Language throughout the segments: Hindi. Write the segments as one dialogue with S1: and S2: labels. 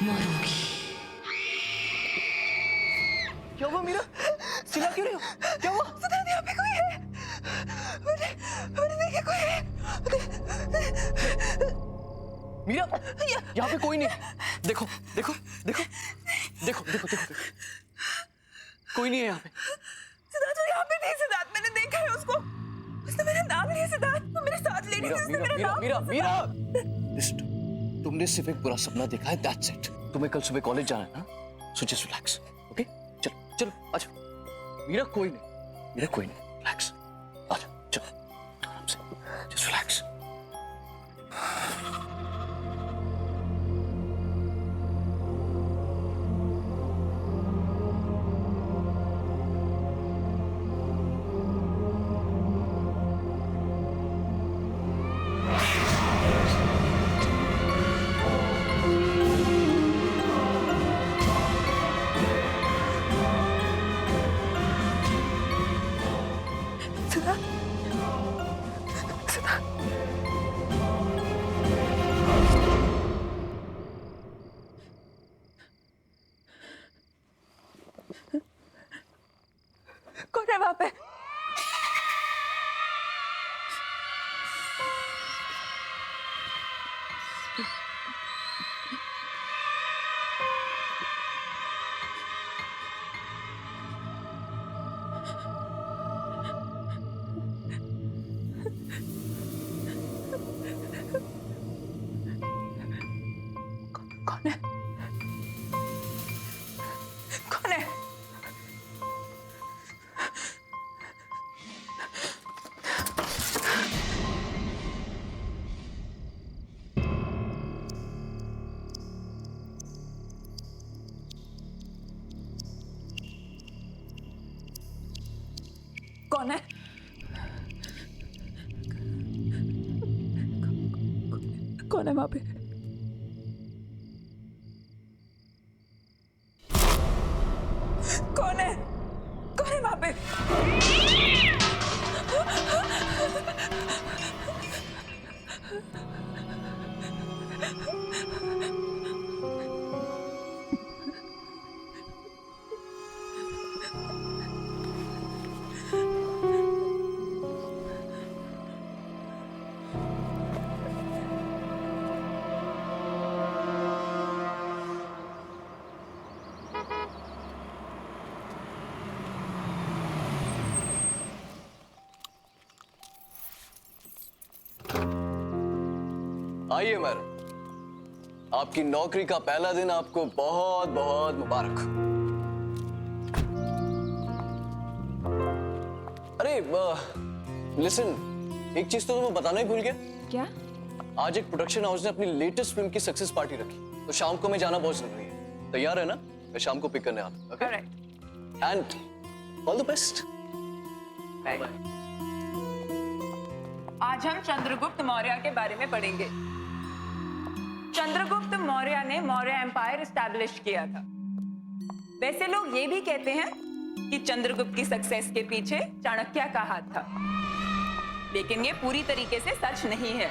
S1: मरूंगी।
S2: क्या हुआ मीरा? चिल्ला क्यों रही हो? क्या हुआ?
S3: सिद्धार्थ, यहाँ पे कोई है। मैंने देखा कोई है।
S2: मीरा, यहाँ पे कोई नहीं। देखो देखो देखो देखो देखो देखो कोई नहीं है यहाँ पे।
S3: सिद्धार्थ, वो यहाँ पे नहीं। सिद्धार्थ, मैंने देखा है उसको। उसने मेरा नाम लिया। सिद्धार्थ, वो मेरे साथ लेडी थी। उसने मेरा नाम
S2: मीरा लिस्ट, तुमने सिर्फ एक बुरा सपना देखा है, दैट्स इट। तुम्हें कल सुबह कॉलेज जाना है ना, सो जस्ट रिलैक्स, ओके? चलो चलो आजा। मीरा कोई नहीं, रिलैक्स, आजा चलो आराम से, जस्ट रिलैक्स।
S3: कौन है वहाँ पे? कौन है? कौन है? कौन है? कौन है वहां पे? कौन है? कौन है वहां पे?
S2: आइए मैडम, आपकी नौकरी का पहला दिन आपको बहुत बहुत मुबारक। अरे लिसन, एक चीज तो तुम्हें बताना ही भूल गया।
S1: क्या?
S2: आज एक प्रोडक्शन हाउस ने अपनी लेटेस्ट फिल्म की सक्सेस पार्टी रखी, तो शाम को मैं जाना बहुत जरूरी है। तैयार है ना? मैं शाम को पिक करने आता हूं, okay? And all the best.
S3: आज हम चंद्रगुप्त मौर्य के बारे में पढ़ेंगे। चंद्रगुप्त मौर्य ने मौर्य एम्पायर एस्टैब्लिश किया था। वैसे लोग ये भी कहते हैं कि चंद्रगुप्त की सक्सेस के पीछे चाणक्य का हाथ था, लेकिन ये पूरी तरीके से सच नहीं है।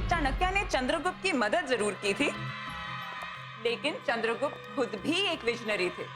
S3: चाणक्य ने चंद्रगुप्त की मदद जरूर की थी, लेकिन चंद्रगुप्त खुद भी एक विजनरी थे।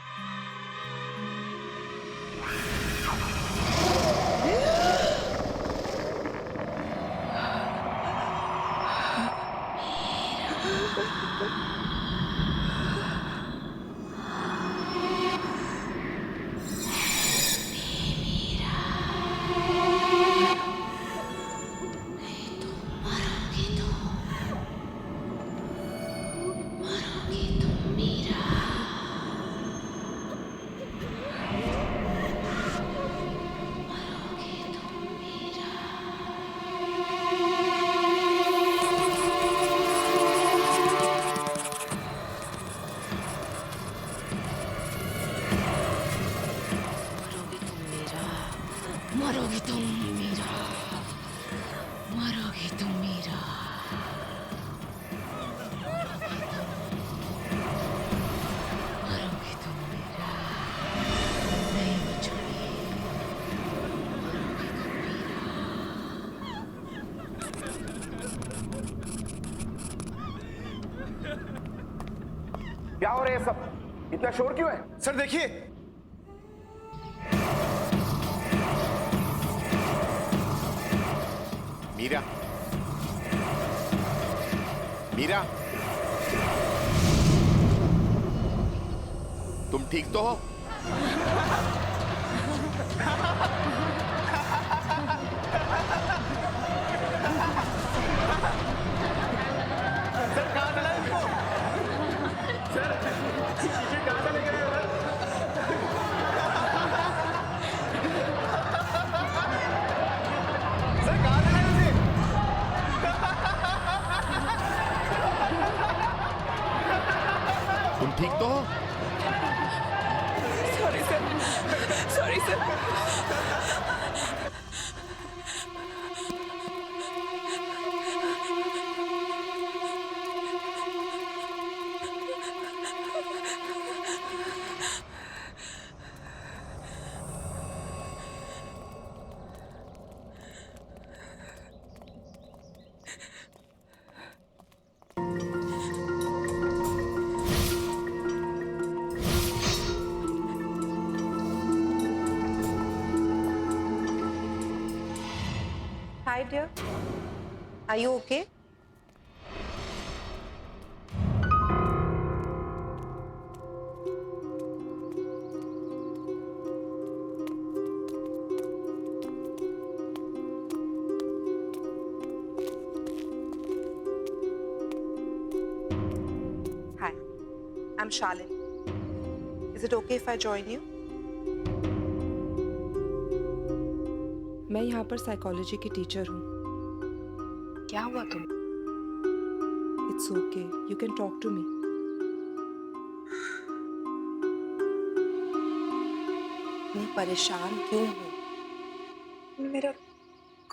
S1: क्या हो रहा है ये सब? इतना शोर क्यों है?
S4: सर देखिए, मीरा, मीरा, तुम ठीक तो हो? तुम ठीक तो हो?
S3: Sorry sir, sorry sir.
S5: Hi, dear. Are you okay? Hi, I'm Shalin. Is it okay if I join you? मैं यहाँ पर साइकोलॉजी की टीचर हूँ। क्या हुआ तुम? It's okay, you can talk to me. मैं परेशान क्यों हूँ?
S6: मेरा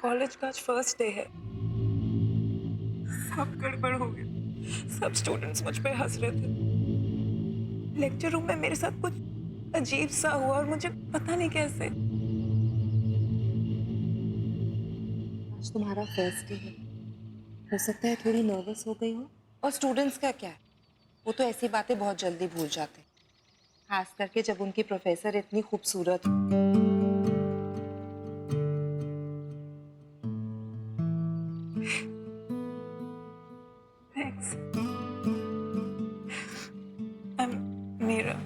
S6: कॉलेज का आज फर्स्ट डे है। सब गड़बड़ हो गया। सब स्टूडेंट्स मुझ पे हंस रहे थे। लेक्चर रूम में मेरे साथ कुछ अजीब सा हुआ और मुझे पता नहीं कैसे।
S5: आज तुम्हारा फर्स्ट डे है, हो सकता है थोड़ी नर्वस हो गई हो। और स्टूडेंट्स का क्या है, वो तो ऐसी बातें बहुत जल्दी भूल जाते हैं, खास करके जब उनकी प्रोफेसर इतनी खूबसूरत हो।
S6: Thanks. I am Meera.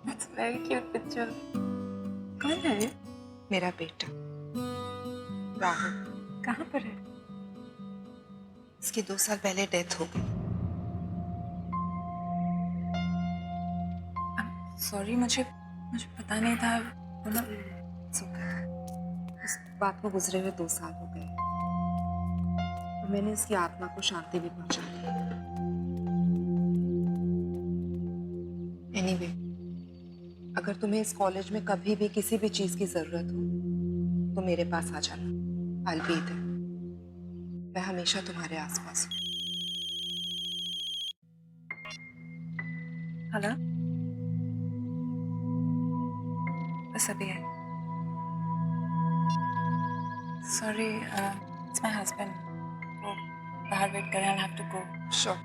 S6: That's very cute picture. कौन है ये?
S5: मेरा बेटा राहुल।
S6: कहाँ पर है?
S5: इसकी 2 साल पहले डेथ हो गई।
S6: सॉरी, मुझे पता नहीं था।
S5: It's okay. इस बात को गुजरे हुए 2 साल हो गए और मैंने इसकी आत्मा को शांति भी पहुंचा दी। एनीवे, अगर तुम्हें इस कॉलेज में कभी भी किसी भी चीज की जरूरत हो तो मेरे पास आ जाना। I'll be there. मैं हमेशा तुम्हारे आसपास हूँ।
S6: हेलो, बस अभी है। Sorry, it's my husband. वो बाहर वेट कर रहे हैं। I have to go.
S5: Sure.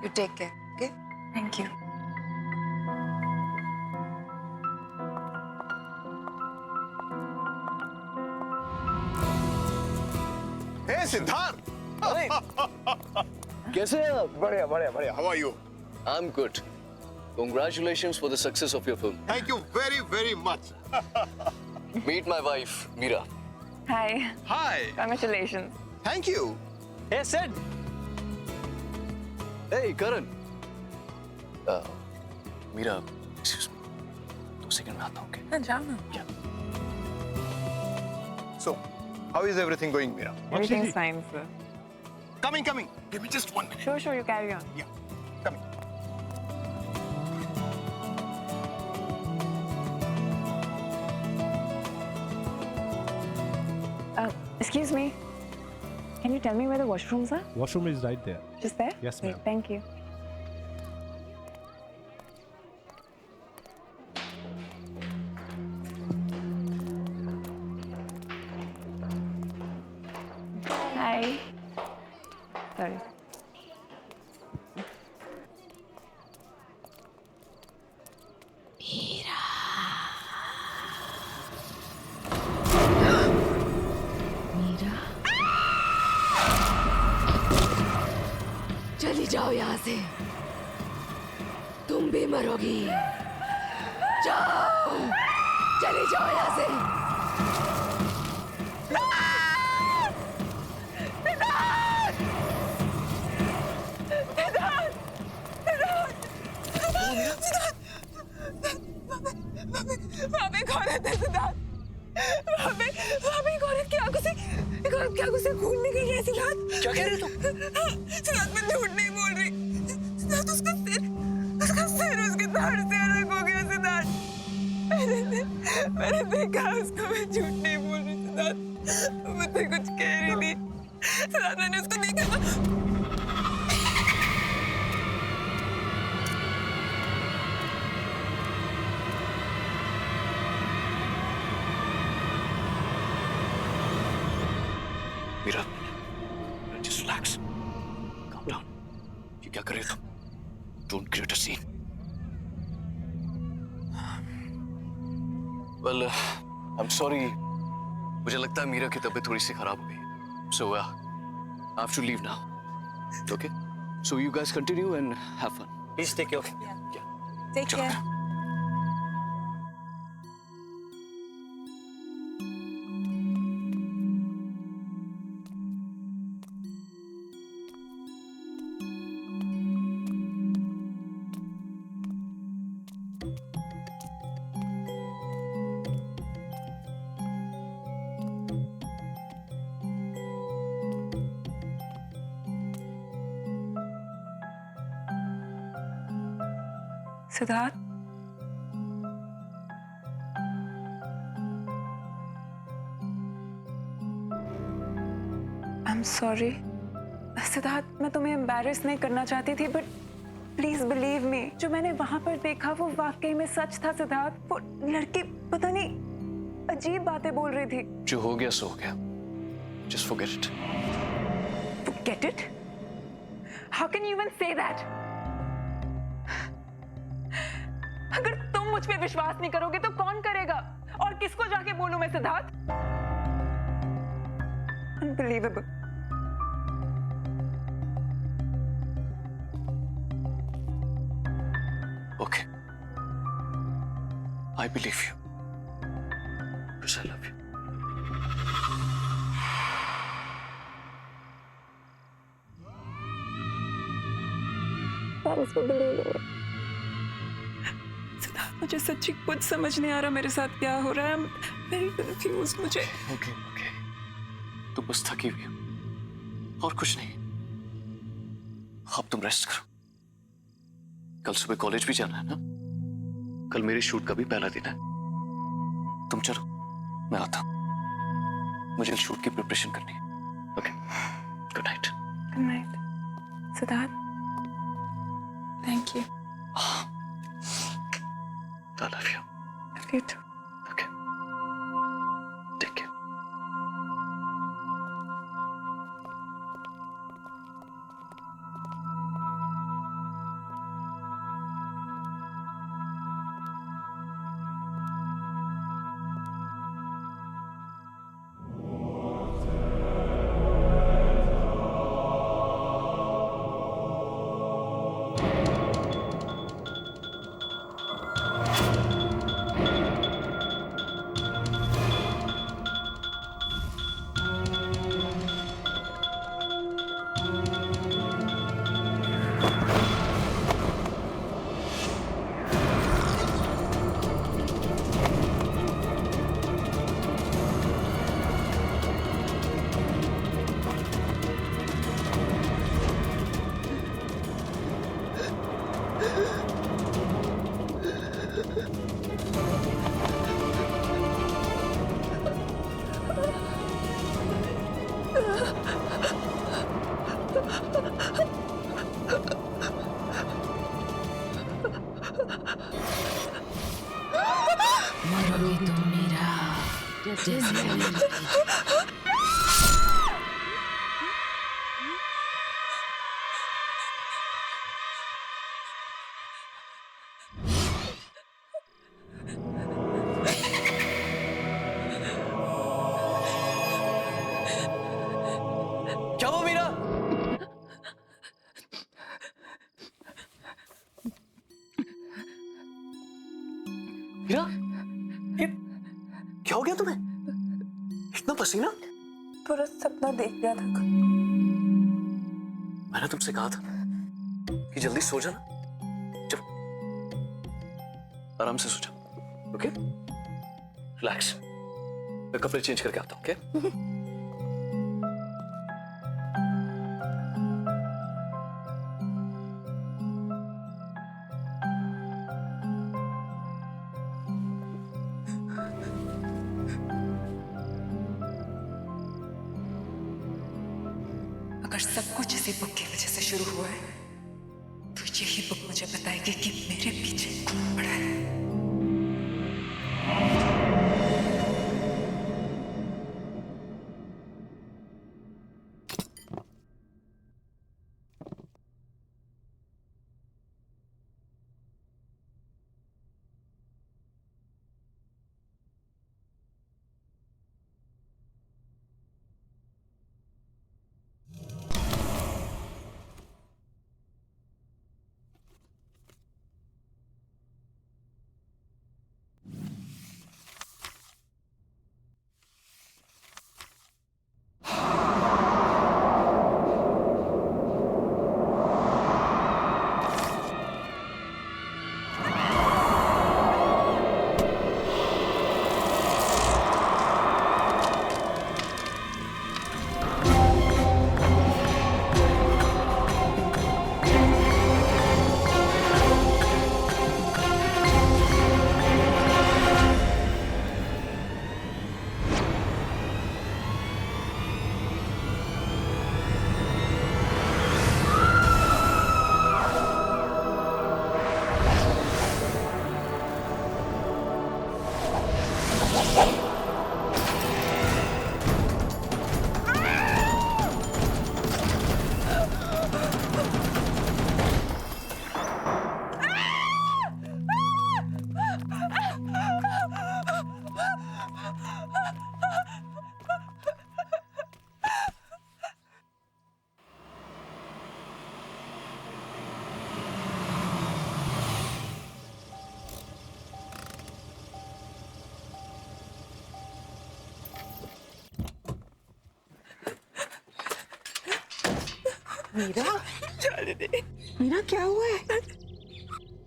S5: You take care. Okay?
S6: Thank you.
S4: Hey Siddharth,
S2: कैसे हैं आप?
S4: बढ़िया बढ़िया बढ़िया। How are you?
S2: I am good. Congratulations for the success of your film.
S4: Thank you very very much.
S2: Meet my wife, Meera.
S3: Hi,
S4: hi,
S3: congratulations.
S4: Thank you.
S2: Hey, Sid. Hey, Karan. Meera, excuse me. 2 second में आता हूँ, okay?
S6: हाँ, जाओ ना।
S4: So, how is everything going, Meera?
S3: Everything's fine, sir.
S4: Coming. Give me just 1 minute.
S3: Sure, you carry on.
S4: Yeah, coming.
S3: Excuse me. Can you tell me where the washrooms are?
S7: Washroom is right there.
S3: Just there?
S7: Yes,
S3: Great,
S7: ma'am.
S3: thank you. Hi. Sorry.
S7: चली जाओ यहाँ से, तुम भी मरोगी। जाओ, चली जाओ यहाँ से।
S6: वहाँ पे एक औरत है सिद्धार्थ। वहाँ पे एक औरत की आंखों से खून निकल रहा है सिद्धार्थ।
S2: क्या कह रहे तुम?
S6: सिद्धार्थ मैं झूठ नहीं बोल रही। सिद्धार्थ उसका सिर उसके धड़ से अलग हो गया सिद्धार्थ। मैंने देखा उसको, मैं झूठ नहीं बोल रही सिद्धार्थ। मैं तो कुछ कह रही थी सिद्धार्थ, मैंने उसको देखा।
S2: Meera, just relax. Calm down. ये क्या कर रहे हो तुम? Don't create a scene. Well, I'm sorry. मुझे लगता है मीरा की तबीयत थोड़ी सी खराब हो गई। So, I have to leave now. Okay? So you guys continue and have fun.
S8: Please take care.
S2: Yeah.
S5: Take
S2: चलो।
S5: care.
S6: Siddharth, I am sorry. Siddharth, मैं तुम्हें एम्बैरेस नहीं करना चाहती थी, बट प्लीज बिलीव मी, जो मैंने वहां पर देखा वो वाकई में सच था सिद्धार्थ। वो लड़की पता नहीं अजीब बातें बोल रही थी।
S2: जो हो गया सो हो गया। Just forget it.
S6: Get it? How can you even say that? अगर तुम मुझ पे विश्वास नहीं करोगे तो कौन करेगा? और किसको जाके बोलूं मैं Siddharth? Unbelievable.
S2: Okay. I believe you. Because I love you.
S6: Siddharth, मुझे सच्ची कुछ समझ नहीं आ रहा मेरे साथ क्या हो रहा है। I'm very confused। मुझे
S2: Okay. तुम बस थकी हुई हो और कुछ नहीं। अब तुम रेस्ट करो। कल सुबह कॉलेज भी जाना है ना? कल मेरे शूट का भी पहला दिन है। तुम चलो, मैं आता हूं। मुझे शूट की प्रिपरेशन करनी है। Okay, good night.
S6: Good night. Siddharth, thank you.
S2: I love you.
S6: Love you too.
S2: Okay. Take care.
S7: मरोगे तुम मीरा, जैसे
S2: हसीना?
S6: पूरा सपना देख लिया था।
S2: मैंने तुमसे कहा था कि जल्दी सो जाना। चलो आराम से सो जाओ, ओके? रिलैक्स। मैं कपड़े चेंज करके आता हूँ, ओके?
S6: अगर सब कुछ इसी बुक की वजह से शुरू हुआ है तो यही बुक मुझे बताएगी कि मेरे पीछे कौन पड़ा है।
S5: मीरा, मीरा क्या हुआ है?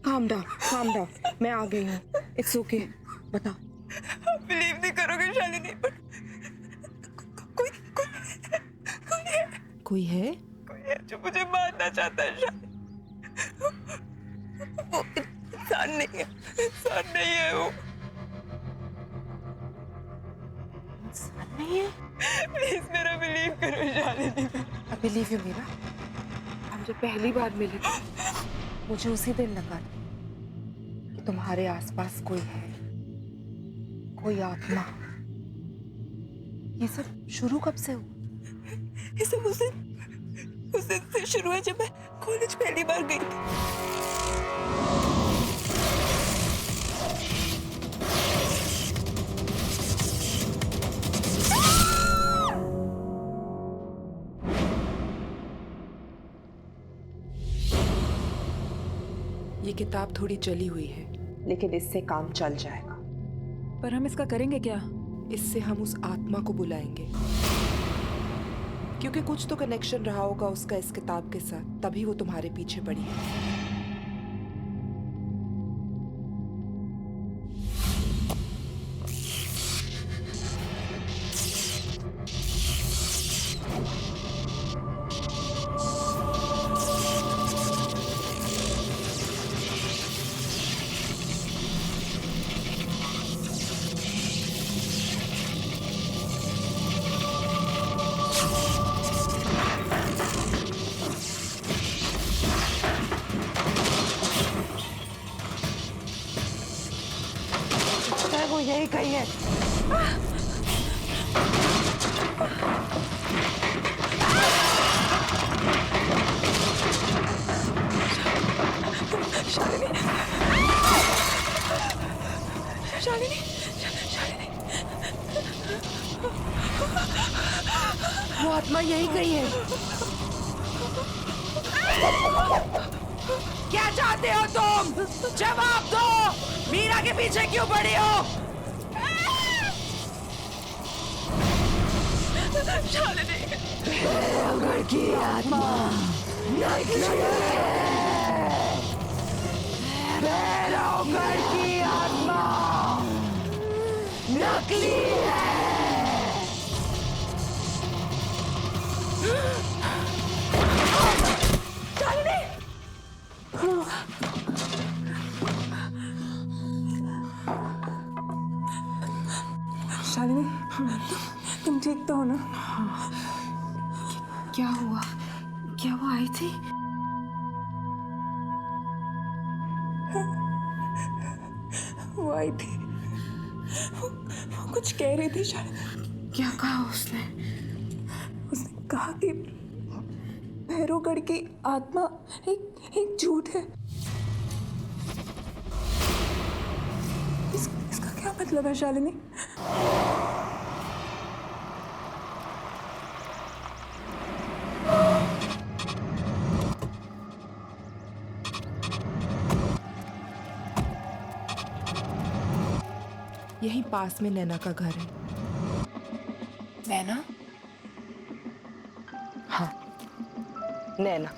S5: काम डाउन, मैं आ गई हूँ। इट्स ओके, बता।
S6: बिलीव नहीं करोगे शालिनी, पर
S5: कोई है?
S6: कोई है जो मुझे मारना चाहता है शालिनी। वो इंसान नहीं है वो।
S5: इंसान नहीं है?
S6: प्लीज मेरा बिलीव करो Shalini.
S5: I believe you Meera. हम जब पहली बार मिले थे मुझे उसी दिन लगा कि तुम्हारे आसपास कोई है, कोई आत्मा। ये सब शुरू कब से हुआ?
S6: ये सब उस दिन से शुरू है जब मैं कॉलेज पहली बार गई थी।
S5: ये किताब थोड़ी जली हुई है, लेकिन इससे काम चल जाएगा।
S6: पर हम इसका करेंगे क्या?
S5: इससे हम उस आत्मा को बुलाएंगे, क्योंकि कुछ तो कनेक्शन रहा होगा उसका इस किताब के साथ, तभी वो तुम्हारे पीछे पड़ी है। वो यही कही है।
S6: शालिनी,
S5: वो आत्मा यही कही है। क्या चाहते हो तुम? जवाब दो। मीरा के पीछे क्यों पड़ी हो?
S7: भैरवगढ़ की आत्मा निकली है। भैरवगढ़ की आत्मा नकली है।
S6: शालिनी, तुम ठीक तो हो ना?
S5: क्या हुआ? क्या वो आई थी?
S6: वो आई थी, वो कुछ कह रही थी शालिनी।
S5: क्या कहा उसने?
S6: उसने कहा कि भैरवगढ़ की आत्मा एक झूठ है। इसका क्या मतलब है शालिनी?
S5: यहीं पास में नैना का घर है।
S6: नैना?
S5: हाँ, नैना।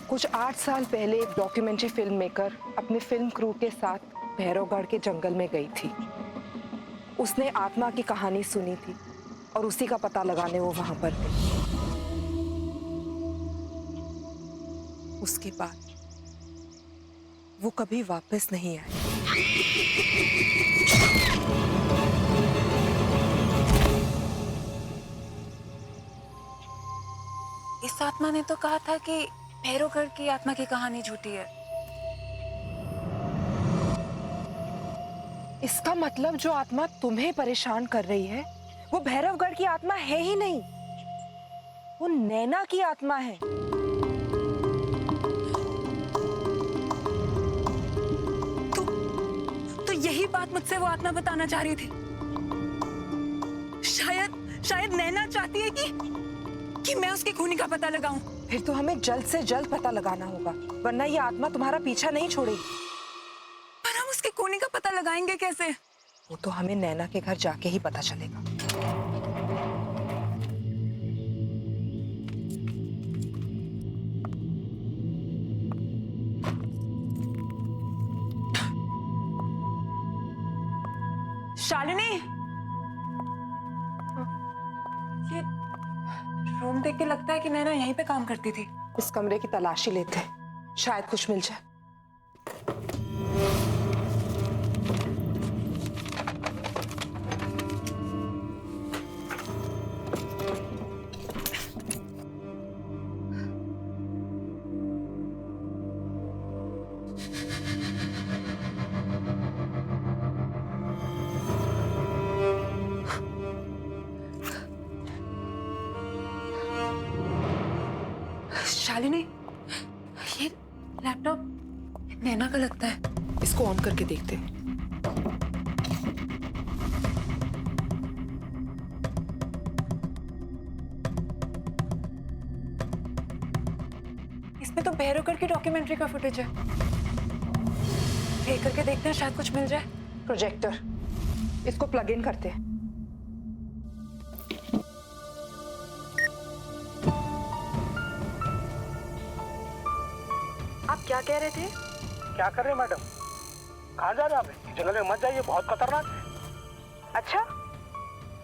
S5: कुछ 8 साल पहले एक डॉक्यूमेंट्री फिल्म मेकर अपने फिल्म क्रू के साथ भैरवगढ़ के जंगल में गई थी। उसने आत्मा की कहानी सुनी थी और उसी का पता लगाने वो वहां पर गई। उसके बाद वो कभी वापस नहीं आई।
S6: इस आत्मा ने तो कहा था कि भैरवगढ़ की आत्मा की कहानी झूठी है।
S5: इसका मतलब जो आत्मा तुम्हें परेशान कर रही है वो भैरवगढ़ की आत्मा है ही नहीं, वो नैना की आत्मा है।
S6: तो यही बात मुझसे वो आत्मा बताना चाह रही थी। शायद नैना चाहती है कि मैं उसके खूनी का पता लगाऊं।
S5: फिर तो हमें जल्द से जल्द पता लगाना होगा, वरना ये आत्मा तुम्हारा पीछा नहीं छोड़ेगी।
S6: पर हम उसके खूनी का पता लगाएंगे कैसे?
S5: वो तो हमें नैना के घर जाके ही पता चलेगा।
S6: शालिनी, ये रूम देख के लगता है कि नैना यहीं पे काम करती थी।
S5: इस कमरे की तलाशी लेते हैं, शायद कुछ मिल जाए।
S6: शालिनी, ये लैपटॉप नैना का लगता है।
S5: इसको ऑन करके देखते हैं।
S6: इसमें तो भैरवगढ़ की डॉक्यूमेंट्री का फुटेज है। प्ले करके देखते हैं, शायद कुछ मिल जाए।
S5: प्रोजेक्टर, इसको प्लग इन करते हैं। आप क्या कह रहे थे?
S8: क्या कर रहे हैं मैडम? कहाँ जा रहे हैं आप? जंगल में मत जाइए, बहुत खतरनाक है।
S5: अच्छा,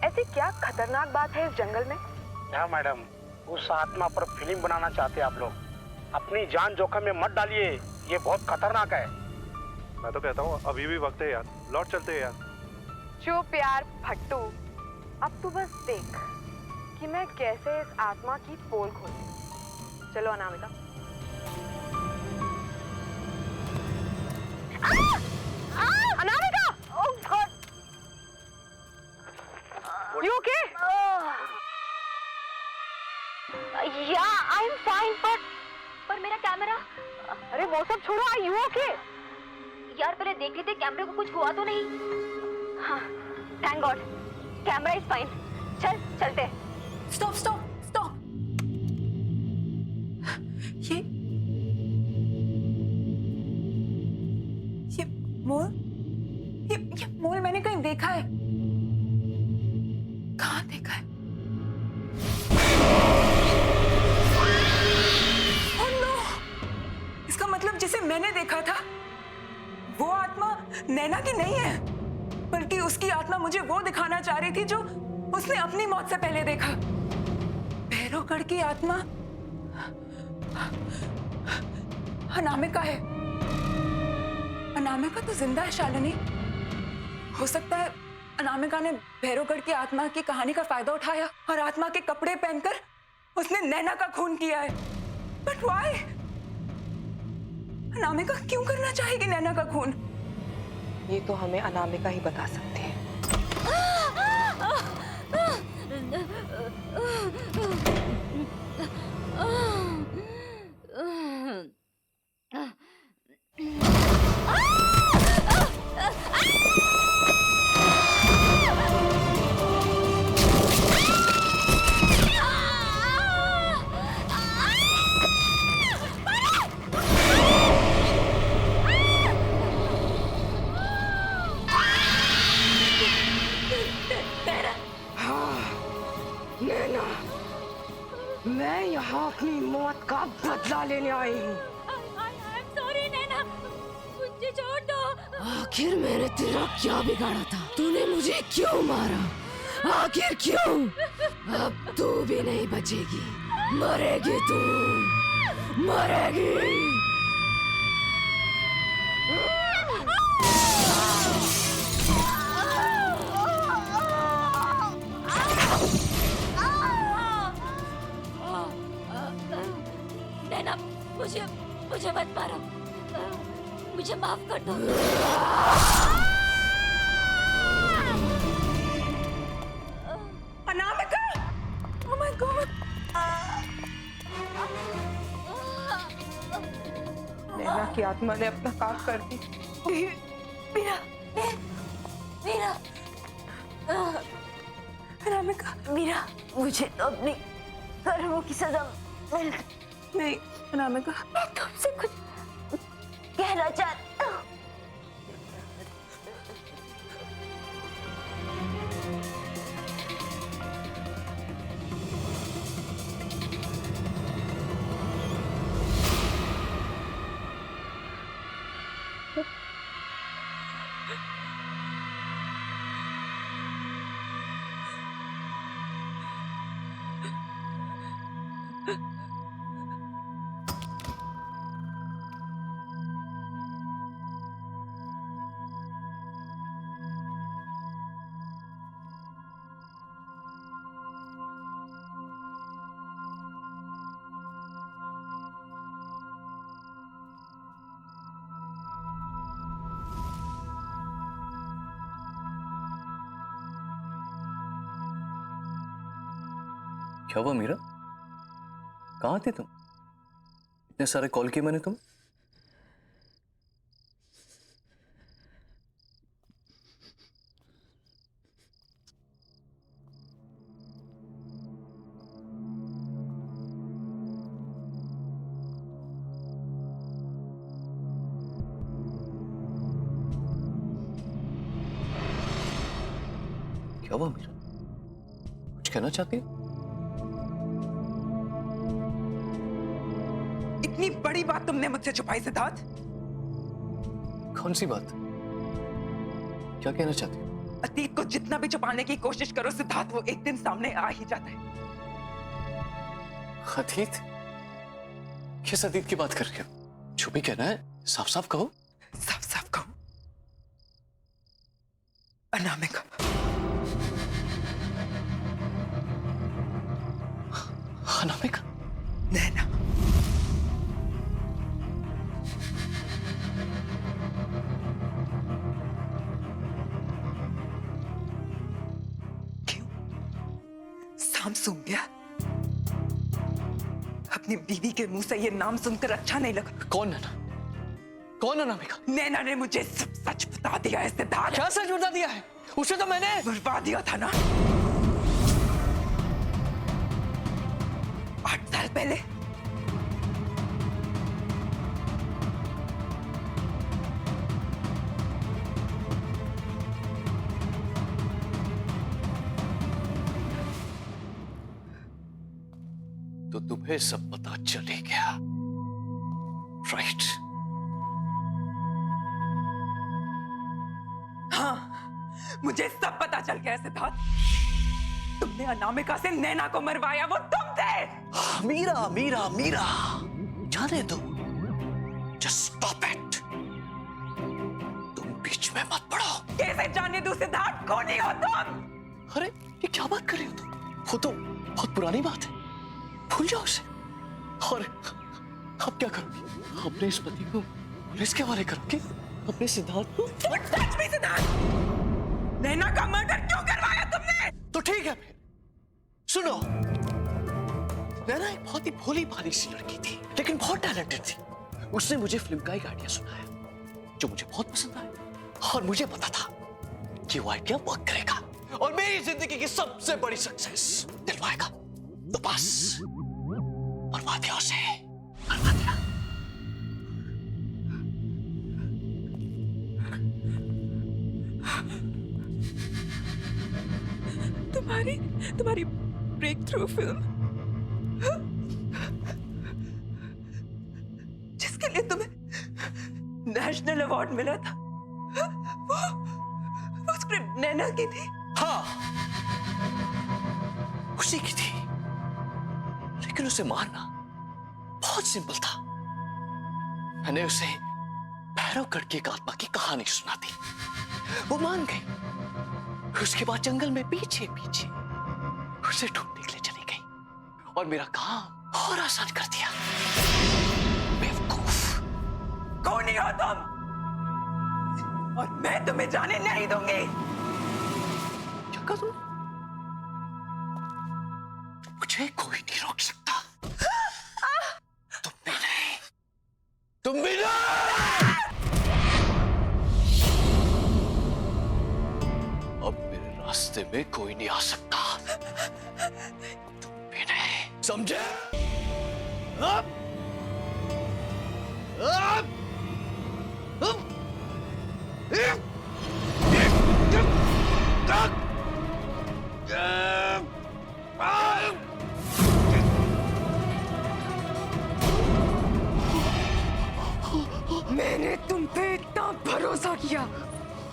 S5: ऐसी क्या खतरनाक बात है इस जंगल में?
S8: क्या मैडम, उस आत्मा पर फिल्म बनाना चाहते हैं आप लोग? अपनी जान जोखिम में मत डालिए, ये बहुत खतरनाक है।
S9: मैं तो कहता हूँ अभी भी वक्त है यार, लौट चलते हैं यार।
S5: चुप यार फट्टू, अब तू बस देख कि मैं कैसे इस आत्मा की पोल खोलती। चलो Anamika. Anamika! Oh God! You okay?
S7: Yeah, I'm fine, पर मेरा कैमरा।
S5: अरे वो सब छोड़ो, Are you okay?
S7: यार पहले देख लेते कैमरे को कुछ हुआ तो नहीं। हाँ, thank God, camera is fine. चलते हैं।
S6: Stop stop stop. ये मोल, ये मोल मैंने कहीं देखा है। कहाँ देखा है? मैंने देखा था वो आत्मा नैना की नहीं है, बल्कि उसकी आत्मा मुझे वो दिखाना चाह रही थी जो उसने अपनी मौत से पहले देखा। भैरवगढ़ की आत्मा अनामिका है। अनामिका तो जिंदा है शालिनी। हो सकता है अनामिका ने भैरवगढ़ की आत्मा की कहानी का फायदा उठाया और आत्मा के कपड़े पहनकर उसने नैना का खून किया है। But why? अनामिका क्यों करना चाहेगी नैना का खून?
S5: ये तो हमें अनामिका ही बता सकती है।
S10: मैं यहाँ अपनी मौत का बदला लेने आई हूँ।
S7: सॉरी नैना, मुझे छोड़ दो।
S10: आखिर मैंने तेरा क्या बिगाड़ा था? तूने मुझे क्यों मारा? आखिर क्यों? अब तू भी नहीं बचेगी, मरेगी तू, मरेगी।
S7: नैना, मुझे मत मारो, मुझे माफ कर दो।
S6: अनामिका! Oh my God!
S5: नैना की आत्मा ने अपना काम कर दी।
S7: मीरा, मीरा,
S6: अनामिका!
S7: मीरा, मुझे तो अपनी कर्मों की सजा मिल गई।
S6: नहीं अनामिका,
S7: मैं तुमसे कुछ कहना चाहती हूँ।
S2: क्या हुआ मीरा? कहाँ थे तुम? इतने सारे कॉल किए मैंने तुम। क्या हुआ मीरा? कुछ कहना चाहती हो?
S6: इतनी बड़ी बात तुमने मुझसे छुपाई सिद्धार्थ?
S2: कौन सी बात? क्या कहना चाहती हो?
S6: अतीत को जितना भी छुपाने की कोशिश करो सिद्धार्थ, वो एक दिन सामने आ ही जाता है।
S2: अतीत? किस अतीत की बात कर रहे हो? जो भी कहना है साफ साफ कहो।
S6: साफ साफ कहो, अनामिका।
S2: अनामिका?
S6: नैना। क्यों? शाम सूंघ गया? अपनी बीवी के मुंह से ये नाम सुनकर अच्छा नहीं लगा?
S2: कौन नैना? कौन अनामिका?
S6: नैना ने मुझे सब सच बता दिया है सिद्धार्थ।
S2: क्या सच बता दिया है? उसे तो मैंने
S6: बुलवा दिया था ना 8 साल पहले।
S2: तो तुम्हें सब पता चल ही गया, राइट?
S3: मुझे सब पता चल गया सिद्धार्थ। तुमने अनामिका से नैना को मरवाया, वो तुम थे।
S2: मीरा मीरा मीरा, जाने दो, जस्ट स्टॉप इट। तुम बीच में मत पड़ो।
S3: कैसे जाने दूं सिद्धार्थ, कौन हो तुम?
S2: अरे ये क्या बात कर रही हो तुम? वो तो बहुत पुरानी बात है, भूल जाओ उसे। और अब क्या करोगी? अपने इस पति को पुलिस के हवाले करोगे? अपने सिद्धार्थ को?
S3: सच में सिद्धार्थ, नैना का मर्डर क्यों करवाया तुमने?
S2: तो ठीक है फिर, सुनो। नैना एक बहुत ही भोली भाली सी लड़की थी, लेकिन बहुत टैलेंटेड थी। उसने मुझे फिल्म का एक आइडिया सुनाया, जो मुझे बहुत पसंद आया, और मुझे पता था कि वो आइडिया वर्क करेगा और मेरी जिंदगी की सबसे बड़ी सक्सेस दिलवाएगा। तो बस बर्मा दिया उसे, बर्मा दिया।
S3: तुम्हारी ब्रेक थ्रू फिल्म, जिसके लिए तुम्हें नेशनल अवार्ड मिला था, वो स्क्रिप्ट नैना की थी।
S2: हाँ, उसी की थी, लेकिन उसे मारना बहुत सिंपल था। मैंने उसे भैरवगढ़ की एक आत्मा की कहानी सुना दी, वो मान गई। उसके बाद जंगल में पीछे पीछे उसे ढूंढने के लिए चली गई और मेरा काम और आसान कर दिया। बेवकूफ।
S3: कौन हो तुम? और मैं तुम्हें जाने नहीं दूंगी।
S2: क्या कहा तुमने? मुझे कोई नहीं रोक सकता। तुम भी नहीं, तुम भी नहीं। अब मेरे रास्ते में कोई नहीं आ सकता। तुम भी नहीं, समझे? अब
S10: मैंने तुम पे इतना भरोसा किया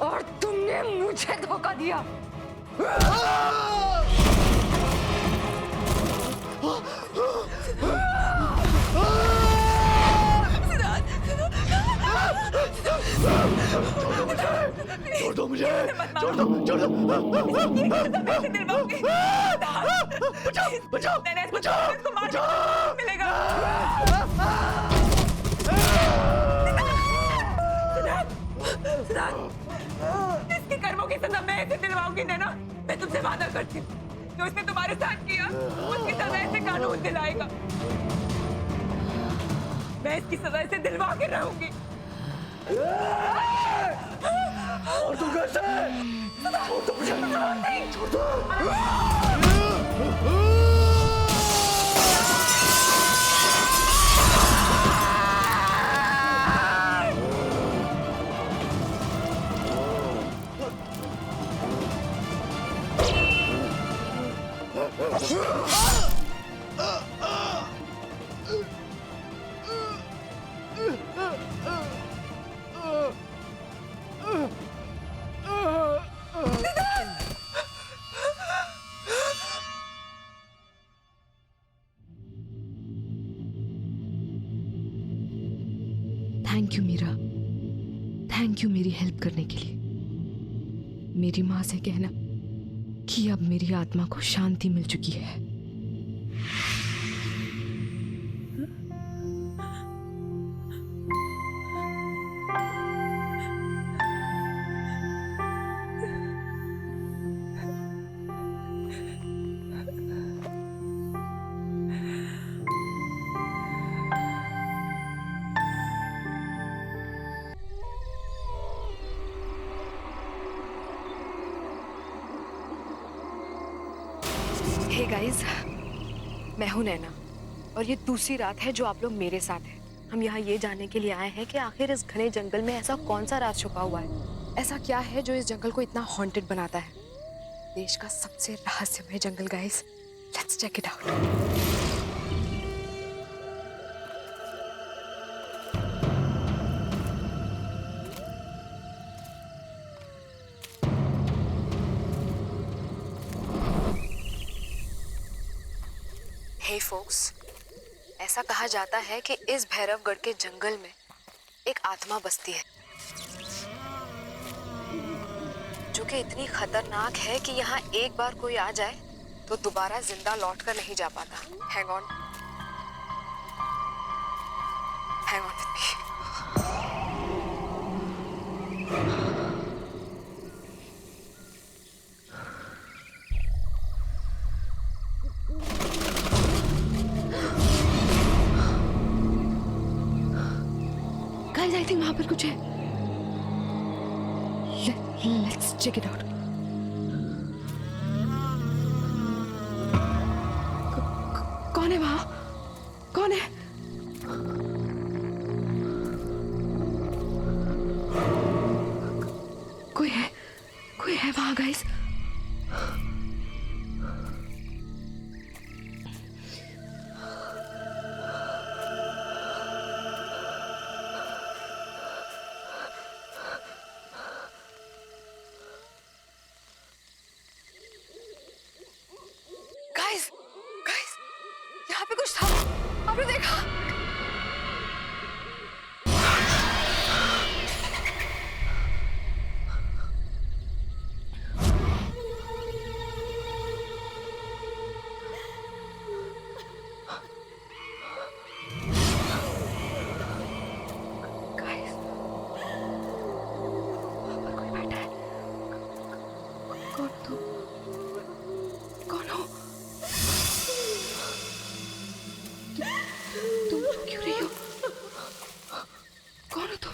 S10: और तुमने मुझे धोखा दिया।
S2: छोड़ दो मुझे, छोड़ दो, छोड़ दो। बचाओ, बचाओ, बचाओ, बचाओ।
S3: मिलेगा। सिद्धार्थ, इसके कर्मों की सजा मैं ऐसे दिलवाऊंगी नैना। मैं तुमसे वादा करती हूँ, जो इसने तुम्हारे साथ किया उसकी सजा ऐसे कानून दिलाएगा। मैं इसकी सजा ऐसे दिलवा के रहूंगी।
S2: और तू कैसे? छोड़ दो मुझे, छोड़ दो।
S10: Thank you Meera, thank you मेरी हेल्प करने के लिए। मेरी माँ से कहना कि अब मेरी आत्मा को शांति मिल चुकी है। हे गाइस, मैं हूं नैना और ये दूसरी रात है जो आप लोग मेरे साथ हैं। हम यहाँ ये जानने के लिए आए हैं कि आखिर इस घने जंगल में ऐसा कौन सा राज छुपा हुआ है। ऐसा क्या है जो इस जंगल को इतना हॉन्टेड बनाता है। देश का सबसे रहस्यमय जंगल guys, let's check it out. Hey folks, ऐसा कहा जाता है कि इस भैरवगढ़ के जंगल में एक आत्मा बसती है जो कि इतनी खतरनाक है कि यहाँ एक बार कोई आ जाए तो दोबारा जिंदा लौट कर नहीं जा पाता। Hang on with me. Guys, I think वहां पर कुछ है। Let's check it out. कौन है वहां? कौन है? कोई है वहां गाइस। गाइस यहाँ पे कुछ था, आपने देखा? कौन हो? तुम क्यों रही हो? कौन हो तुम?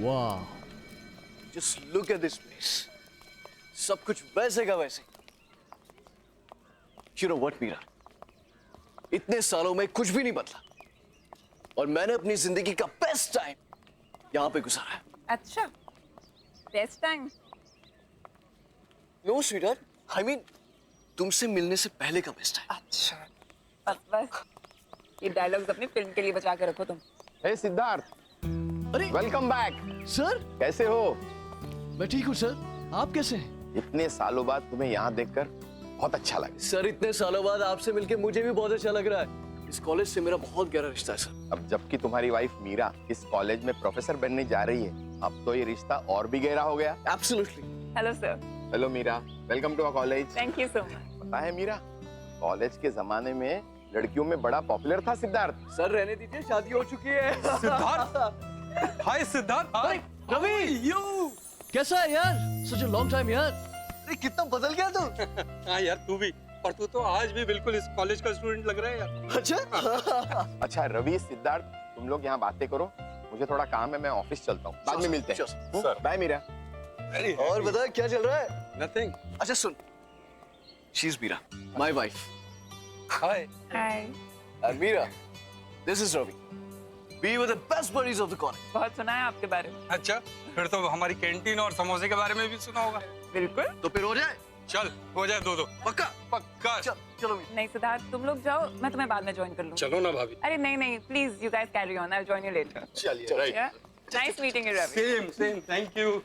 S2: वाह, just look at this place. सब कुछ वैसे का वैसे। यू नो व्हाट मीरा, इतने सालों में कुछ भी नहीं बदला और मैंने अपनी जिंदगी का बेस्ट टाइम यहाँ पे गुजारा है।
S3: अच्छा, best time?
S2: No sweetheart, I mean तुमसे मिलने से पहले का बेस्ट टाइम।
S3: अच्छा, बस ये डायलॉग्स अपनी फिल्म के लिए बचा के रखो तुम।
S1: हे सिद्धार्थ,
S2: अरे
S1: वेलकम बैक।
S2: सर,
S1: कैसे हो?
S2: मैं ठीक हूँ सर, आप कैसे हैं?
S1: इतने सालों बाद तुम्हें यहाँ देखकर बहुत अच्छा लगा।
S2: सर, इतने सालों बाद आपसे मिलके मुझे भी बहुत अच्छा लग रहा है। इस कॉलेज से मेरा बहुत गहरा रिश्ता है सर।
S1: अब जबकि तुम्हारी वाइफ मीरा इस कॉलेज में प्रोफेसर बनने जा रही है, अब तो ये रिश्ता और भी गहरा हो गया।
S2: Absolutely.
S3: Hello sir.
S1: Hello Meera, welcome to our college.
S3: Thank you so much.
S1: पता है मीरा, कॉलेज के जमाने में लड़कियों में बड़ा पॉपुलर था सिद्धार्थ।
S2: सर रहने दीजिए, शादी हो चुकी है।
S11: सिद्धार्थ, हाय सिद्धार्थ। हाय
S2: रवि, यू कैसा है यार? सच अ लॉन्ग टाइम यार। अरे कितना बदल गया तू।
S11: हाँ यार, तू भी, पर तू तो आज भी बिल्कुल इस कॉलेज का स्टूडेंट लग रहा है यार।
S2: अच्छा।
S1: अच्छा रवि, सिद्धार्थ, तुम लोग यहाँ बातें करो, मुझे थोड़ा काम है, मैं ऑफिस चलता हूँ, बाद में मिलते हैं।
S11: सर।
S1: बाय मीरा।
S2: और बता क्या चल रहा है?
S11: नथिंग।
S2: अच्छा सुन, she is Mira, my wife.
S11: Hi.
S3: Hi.
S2: And Mira, this is Ravi. We were the best buddies of the college.
S3: बहुत सुना है आपके बारे में।
S11: अच्छा, फिर तो हमारी कैंटीन और समोसे के बारे में भी सुना होगा।
S3: बिल्कुल।
S2: तो फिर हो जाए?
S11: चल, हो जाए दो।
S2: पक्का?
S11: पक्का।
S2: चलो मीरा।
S3: नहीं सिद्धार्थ, तुम लोग जाओ, मैं तुम्हें बाद में ज्वाइन कर लूंगी।
S11: चलो ना भाभी।
S3: अरे नहीं, please you guys carry on, I will join you later.
S2: चलिए, right.
S3: Nice meeting you Ravi.
S11: Same, thank you.